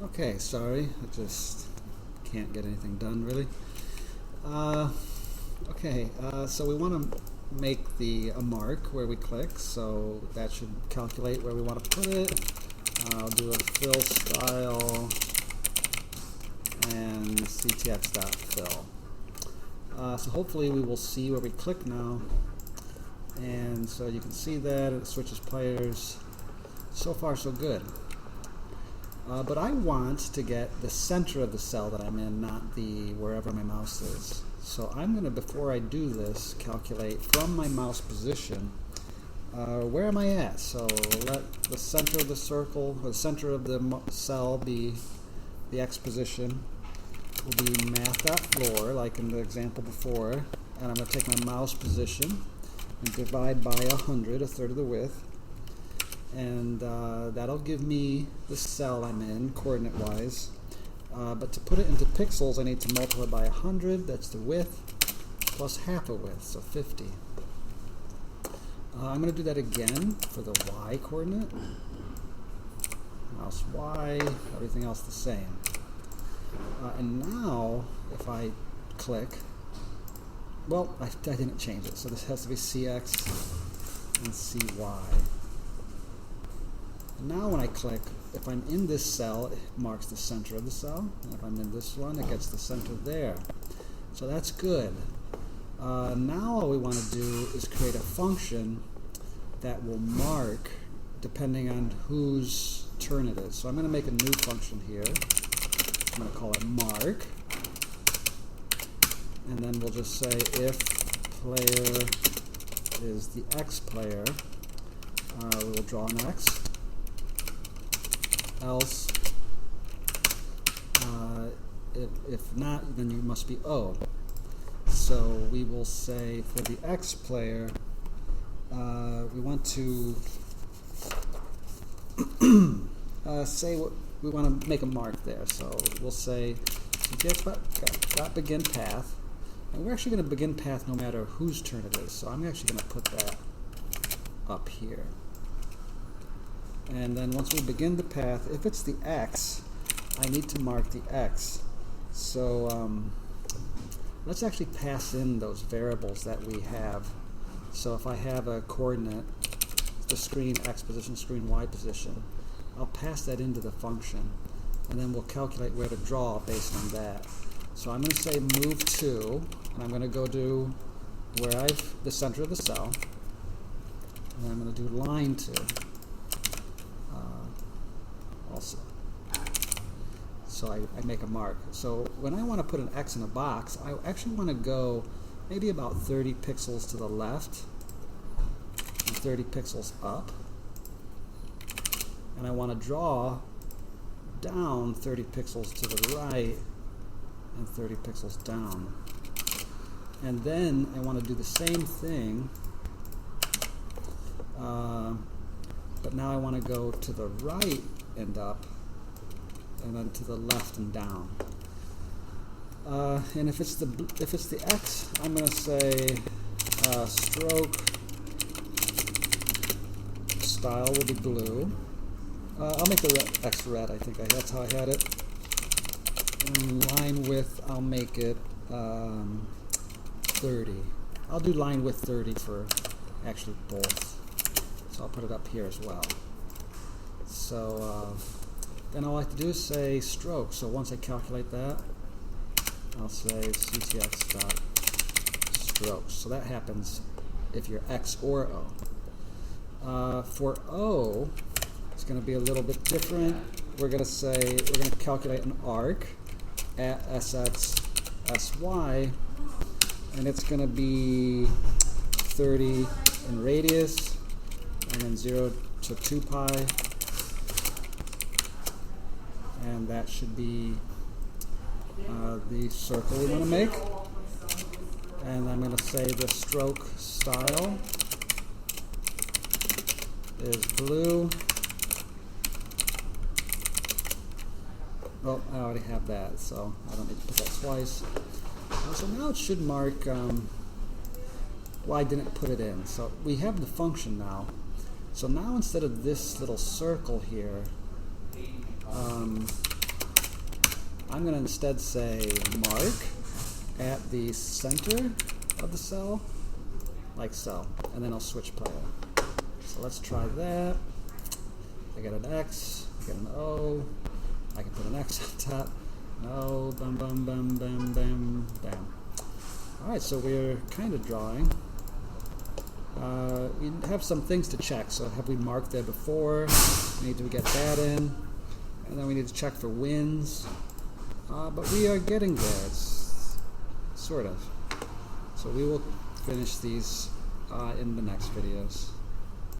Okay, sorry, I just can't get anything done really. So we want to make a mark where we click, so that should calculate where we want to put it. I'll do a fill style and ctx.fill. So hopefully we will see where we click now, and so you can see that it switches players. So far so good. But I want to get the center of the cell that I'm in, not the wherever my mouse is. So I'm going to, before I do this, calculate from my mouse position, where am I at? So let the center of the circle, or the center of the cell be the x position. Will be math.floor, like in the example before. And I'm going to take my mouse position and divide by 100, a third of the width. And that'll give me the cell I'm in, coordinate-wise. But to put it into pixels, I need to multiply by 100, that's the width, plus half a width, so 50. I'm going to do that again for the y coordinate. Mouse y, everything else the same. And now, if I click, well, I didn't change it, so this has to be cx and cy. Now when I click, if I'm in this cell, it marks the center of the cell. And if I'm in this one, it gets the center there. So that's good. Now all we want to do is create a function that will mark depending on whose turn it is. So I'm going to make a new function here. I'm going to call it mark. And then we'll just say if player is the x player, we will draw an x. Else, if not, then you must be O. So we will say for the X player, we want to say what we want to make a mark there. So we'll say get begin path, and we're actually going to begin path no matter whose turn it is. So I'm actually going to put that up here. And then once we begin the path, if it's the x, I need to mark the x. So let's actually pass in those variables that we have. So if I have a coordinate, the screen x position, screen y position, I'll pass that into the function, and then we'll calculate where to draw based on that. So I'm going to say move to, and I'm going to go to where I've the center of the cell, and I'm going to do line to. Also. So I make a mark. So when I want to put an X in a box, I actually want to go maybe about 30 pixels to the left and 30 pixels up. And I want to draw down 30 pixels to the right and 30 pixels down. And then I want to do the same thing, but now I want to go to the right and up, and then to the left and down. And if it's the X, I'm going to say stroke style will be blue. I'll make the X red. I think that's how I had it. And line width, I'll make it 30. I'll do line width 30 for actually both. So I'll put it up here as well. So then all I have to do is say stroke. So once I calculate that, I'll say ctx.stroke. So that happens if you're X or O. For O, it's going to be a little bit different. We're going to calculate an arc at sx, sy, and it's going to be 30 in radius, and then 0 to 2 pi. And that should be the circle we want to make. And I'm going to say the stroke style is blue. Oh, I already have that, so I don't need to put that twice. So now it should mark, well, I didn't put it in. So we have the function now. So now instead of this little circle here, I'm going to instead say mark at the center of the cell, like so, and then I'll switch player. So let's try that. I get an X, I get an O, I can put an X on top. No, bam, bam, bam, bam, bam, bam. Alright, so we're kind of drawing. We have some things to check. So have we marked there before? We need to get that in. And then we need to check for wins. But we are getting there. It's sort of. So we will finish these in the next videos.